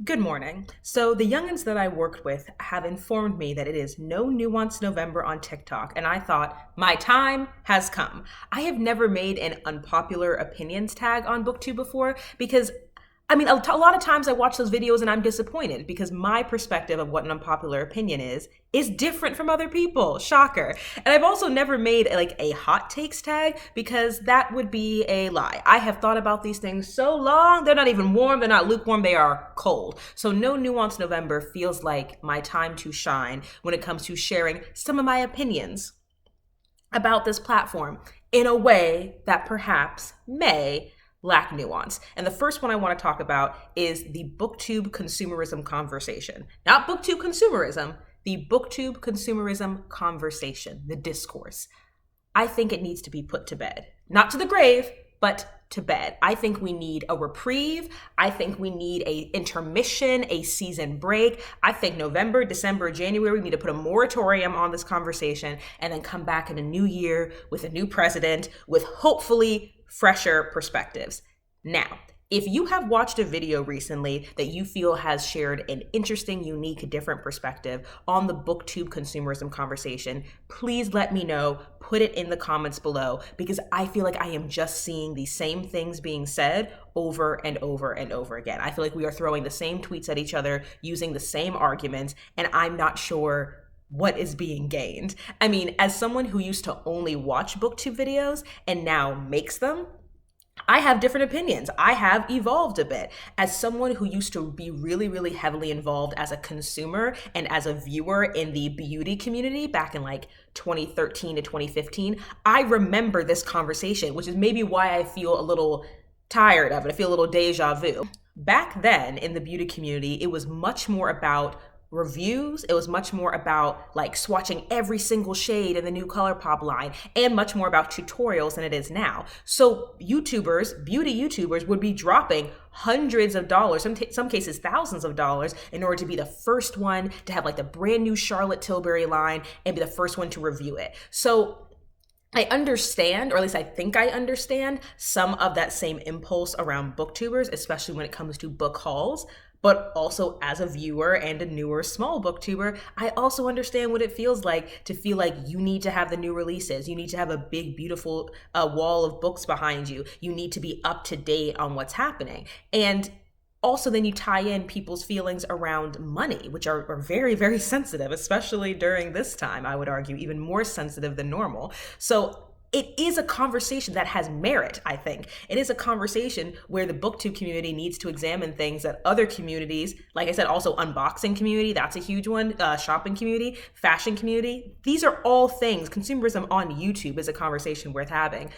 Good morning. So, the youngins that I worked with have informed me that it is No Nuance November on TikTok, and I thought, my time has come. I have never made an unpopular opinions tag on BookTube before because a lot of times I watch those videos and I'm disappointed because my perspective of what an unpopular opinion is different from other people. Shocker. And I've also never made a hot takes tag because that would be a lie. I have thought about these things so long. They're not even warm. They're not lukewarm. They are cold. So No Nuance November feels like my time to shine when it comes to sharing some of my opinions about this platform in a way that perhaps may lack nuance. And the first one I want to talk about is the Booktube consumerism conversation. Not Booktube consumerism, the Booktube consumerism conversation, the discourse. I think it needs to be put to bed. Not to the grave, but to bed. I think we need a reprieve. I think we need a intermission, a season break. I think November, December, January, we need to put a moratorium on this conversation and then come back in a new year with a new president with hopefully fresher perspectives. Now, if you have watched a video recently that you feel has shared an interesting, unique, different perspective on the Booktube consumerism conversation, please let me know. Put it in the comments below because I feel like I am just seeing the same things being said over and over and over again. I feel like we are throwing the same tweets at each other, using the same arguments, and I'm not sure what is being gained. I mean, as someone who used to only watch BookTube videos and now makes them, I have different opinions. I have evolved a bit. As someone who used to be really, really heavily involved as a consumer and as a viewer in the beauty community back in 2013 to 2015, I remember this conversation, which is maybe why I feel a little tired of it. I feel a little deja vu. Back then in the beauty community, it was much more about reviews. It was much more about swatching every single shade in the new ColourPop line and much more about tutorials than it is now. So YouTubers, beauty YouTubers would be dropping hundreds of dollars, some cases thousands of dollars in order to be the first one to have the brand new Charlotte Tilbury line and be the first one to review it. So I understand, or at least I think I understand, some of that same impulse around booktubers, especially when it comes to book hauls. But also as a viewer and a newer small booktuber, I also understand what it feels like to feel like you need to have the new releases. You need to have a big, beautiful wall of books behind you. You need to be up to date on what's happening. And also then you tie in people's feelings around money, which are very, very sensitive, especially during this time, I would argue, even more sensitive than normal. So it is a conversation that has merit, I think. It is a conversation where the booktube community needs to examine things that other communities, like I said, also unboxing community, that's a huge one, shopping community, fashion community. These are all things. Consumerism on YouTube is a conversation worth having.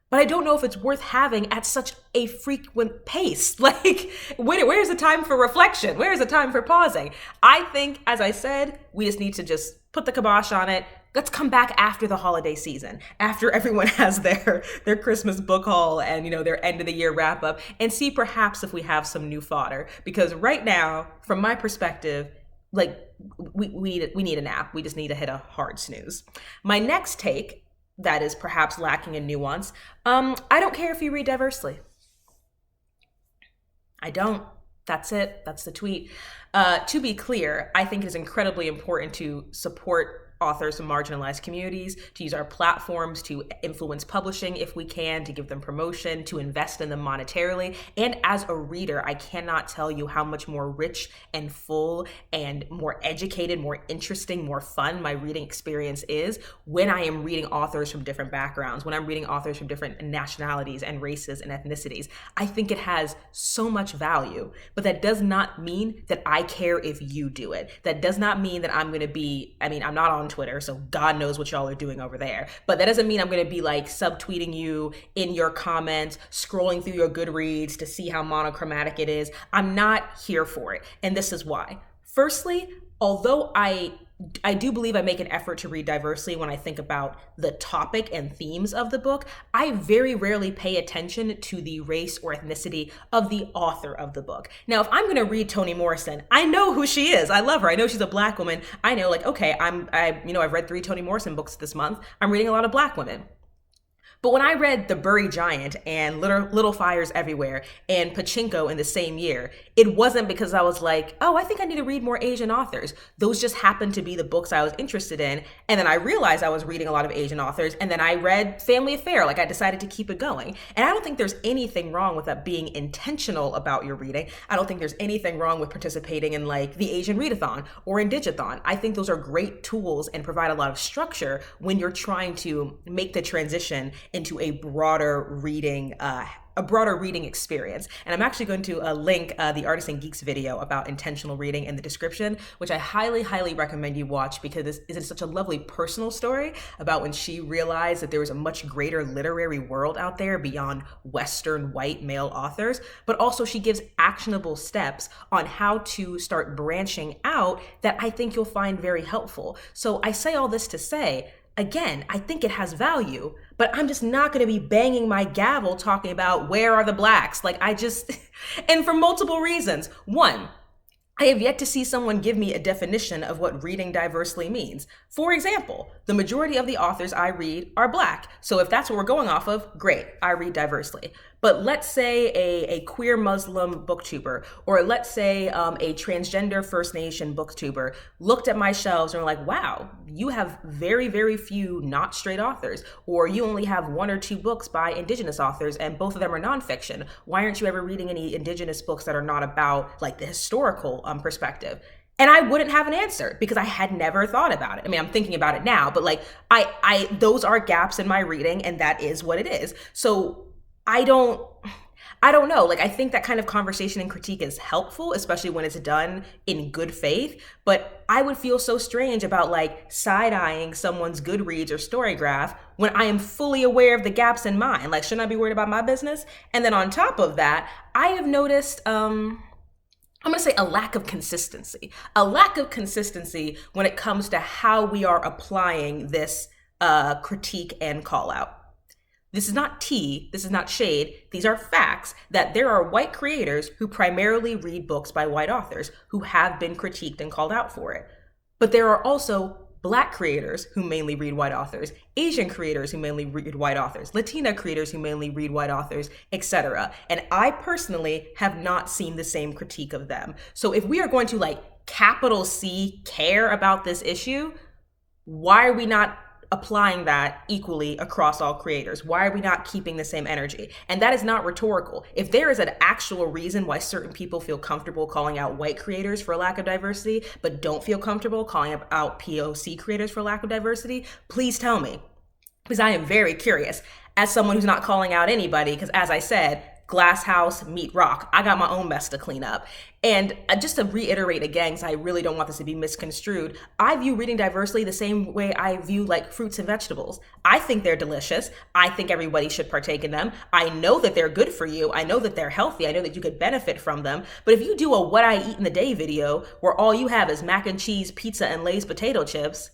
But I don't know if it's worth having at such a frequent pace. Where's the time for reflection? Where's the time for pausing? I think, as I said, we just need to just put the kibosh on it. Let's come back after the holiday season, after everyone has their Christmas book haul and their end of the year wrap up, and see perhaps if we have some new fodder. Because right now, from my perspective, we need a nap. We just need to hit a hard snooze. My next take that is perhaps lacking in nuance. I don't care if you read diversely. I don't. That's it. That's the tweet. To be clear, I think it is incredibly important to support authors from marginalized communities, to use our platforms to influence publishing if we can, to give them promotion, to invest in them monetarily. And as a reader, I cannot tell you how much more rich and full and more educated, more interesting, more fun my reading experience is when I am reading authors from different backgrounds, when I'm reading authors from different nationalities and races and ethnicities. I think it has so much value, but that does not mean that I care if you do it. That does not mean that I'm going to be, I'm not on Twitter, so God knows what y'all are doing over there. But that doesn't mean I'm going to be subtweeting you in your comments, scrolling through your Goodreads to see how monochromatic it is. I'm not here for it. And this is why. Firstly, although I do believe I make an effort to read diversely when I think about the topic and themes of the book, I very rarely pay attention to the race or ethnicity of the author of the book. Now, if I'm going to read Toni Morrison, I know who she is. I love her. I know she's a Black woman. I know, okay, I've read 3 Toni Morrison books this month. I'm reading a lot of Black women. But when I read The Buried Giant and Little Fires Everywhere and Pachinko in the same year, it wasn't because I was like, oh, I think I need to read more Asian authors. Those just happened to be the books I was interested in. And then I realized I was reading a lot of Asian authors. And then I read Family Affair. Like, I decided to keep it going. And I don't think there's anything wrong with that being intentional about your reading. I don't think there's anything wrong with participating in like the Asian Readathon or in Digitathon. I think those are great tools and provide a lot of structure when you're trying to make the transition into a broader reading experience. And I'm actually going to link the Artists and Geeks video about intentional reading in the description, which I highly, highly recommend you watch because this is such a lovely personal story about when she realized that there was a much greater literary world out there beyond Western white male authors, but also she gives actionable steps on how to start branching out that I think you'll find very helpful. So I say all this to say, again, I think it has value, but I'm just not going to be banging my gavel talking about where are the blacks. And for multiple reasons. One, I have yet to see someone give me a definition of what reading diversely means. For example, the majority of the authors I read are Black. So if that's what we're going off of, great, I read diversely. But let's say a queer Muslim booktuber, or let's say a transgender First Nation booktuber looked at my shelves and were like, wow, you have very, very few not straight authors, or you only have 1 or 2 books by Indigenous authors and both of them are nonfiction. Why aren't you ever reading any Indigenous books that are not about like the historical perspective? And I wouldn't have an answer because I had never thought about it. I mean, I'm thinking about it now, but like those are gaps in my reading and that is what it is. So I don't know. Like, I think that kind of conversation and critique is helpful, especially when it's done in good faith. But I would feel so strange about like side-eyeing someone's Goodreads or Storygraph when I am fully aware of the gaps in mine. Like, shouldn't I be worried about my business? And then on top of that, I have noticed, I'm going to say a lack of consistency when it comes to how we are applying this critique and call out. This is not tea, this is not shade, these are facts that there are white creators who primarily read books by white authors who have been critiqued and called out for it. But there are also Black creators who mainly read white authors, Asian creators who mainly read white authors, Latina creators who mainly read white authors, etc. And I personally have not seen the same critique of them. So if we are going to like capital C care about this issue, why are we not applying that equally across all creators? Why are we not keeping the same energy? And that is not rhetorical. If there is an actual reason why certain people feel comfortable calling out white creators for a lack of diversity, but don't feel comfortable calling out POC creators for lack of diversity, please tell me, because I am very curious as someone who's not calling out anybody, because as I said, glass house, meet rock. I got my own mess to clean up. And just to reiterate again, because I really don't want this to be misconstrued, I view reading diversely the same way I view like fruits and vegetables. I think they're delicious. I think everybody should partake in them. I know that they're good for you. I know that they're healthy. I know that you could benefit from them. But if you do a what I eat in the day video where all you have is mac and cheese, pizza, and Lay's potato chips,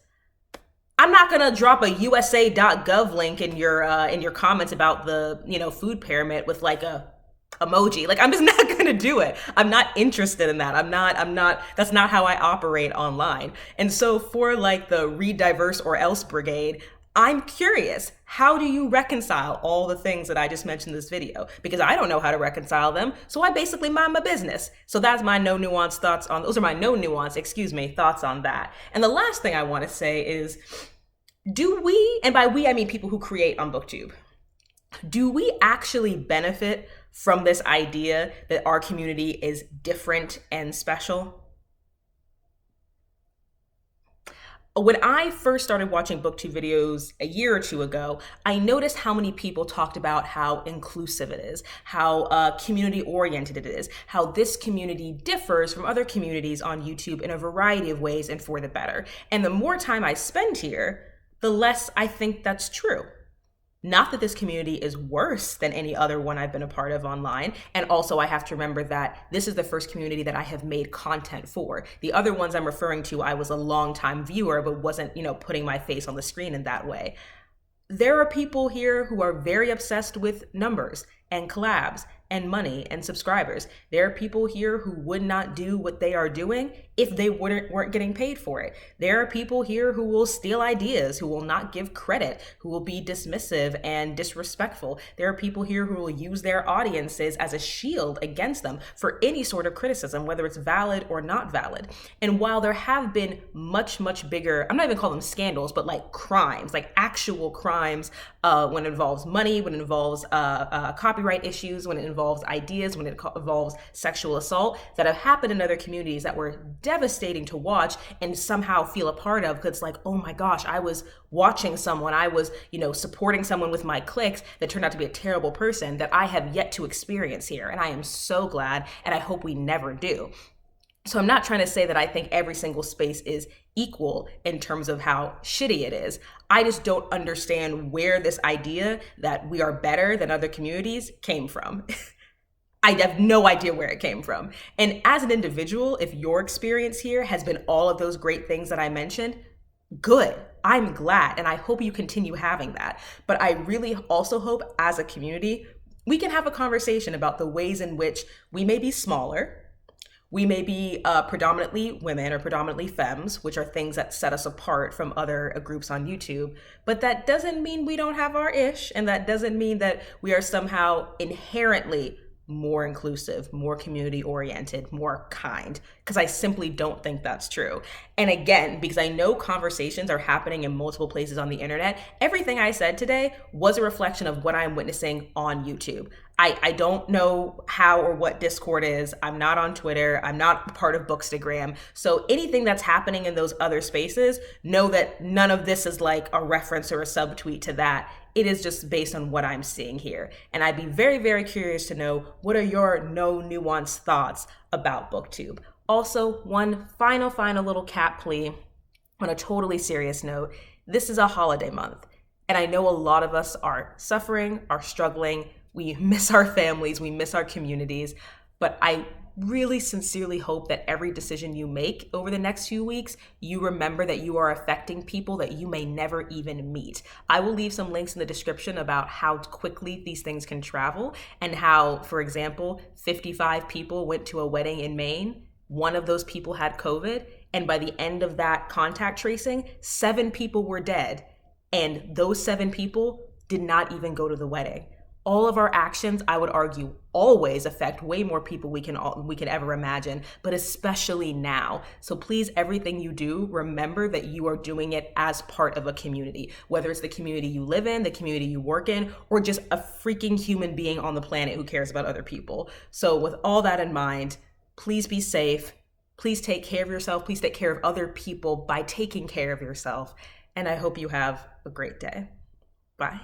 I'm not gonna drop a USA.gov link in your comments about the food pyramid with like a emoji. Like, I'm just not gonna do it. I'm not interested in that. I'm not. That's not how I operate online. And so for like the Read Diverse or Else Brigade, I'm curious, how do you reconcile all the things that I just mentioned in this video? Because I don't know how to reconcile them, so I basically mind my business. So that's my no nuance thoughts on, those are my no nuance, thoughts on that. And the last thing I want to say is, do we, and by we I mean people who create on Booktube, do we actually benefit from this idea that our community is different and special? When I first started watching Booktube videos a year or two ago, I noticed how many people talked about how inclusive it is, how community-oriented it is, how this community differs from other communities on YouTube in a variety of ways and for the better. And the more time I spend here, the less I think that's true. Not that this community is worse than any other one I've been a part of online. And also I have to remember that this is the first community that I have made content for. The other ones I'm referring to, I was a longtime viewer, but wasn't, putting my face on the screen in that way. There are people here who are very obsessed with numbers and collabs and money and subscribers. There are people here who would not do what they are doing if they weren't getting paid for it. There are people here who will steal ideas, who will not give credit, who will be dismissive and disrespectful. There are people here who will use their audiences as a shield against them for any sort of criticism, whether it's valid or not valid. And while there have been much bigger, I'm not even calling them scandals, but like crimes, like actual crimes, when it involves money, when it involves copyright issues, when it involves ideas, when it involves sexual assault, that have happened in other communities that were devastating to watch and somehow feel a part of, because it's like, oh my gosh, I was watching someone, I was, supporting someone with my clicks that turned out to be a terrible person that I have yet to experience here. And I am so glad, and I hope we never do. So I'm not trying to say that I think every single space is equal in terms of how shitty it is. I just don't understand where this idea that we are better than other communities came from. I have no idea where it came from. And as an individual, if your experience here has been all of those great things that I mentioned, good. I'm glad, and I hope you continue having that. But I really also hope as a community, we can have a conversation about the ways in which we may be smaller, we may be predominantly women or predominantly femmes, which are things that set us apart from other groups on YouTube. But that doesn't mean we don't have our ish, and that doesn't mean that we are somehow inherently more inclusive, more community oriented, more kind, because I simply don't think that's true. And again, because I know conversations are happening in multiple places on the internet, everything I said today was a reflection of what I'm witnessing on YouTube. I don't know how or what Discord is. I'm not on Twitter. I'm not part of Bookstagram. So anything that's happening in those other spaces, know that none of this is like a reference or a subtweet to that. It is just based on what I'm seeing here. And I'd be very, very curious to know, what are your no nuance thoughts about BookTube? Also, one final little cat plea on a totally serious note. This is a holiday month, and I know a lot of us are suffering, are struggling. We miss our families, we miss our communities, but I really sincerely hope that every decision you make over the next few weeks, you remember that you are affecting people that you may never even meet. I will leave some links in the description about how quickly these things can travel, and how, for example, 55 people went to a wedding in Maine. One of those people had COVID, and by the end of that contact tracing, 7 people were dead, and those 7 people did not even go to the wedding. All of our actions, I would argue, always affect way more people we can ever imagine, but especially now. So please, everything you do, remember that you are doing it as part of a community, whether it's the community you live in, the community you work in, or just a freaking human being on the planet who cares about other people. So with all that in mind, please be safe. Please take care of yourself. Please take care of other people by taking care of yourself. And I hope you have a great day. Bye.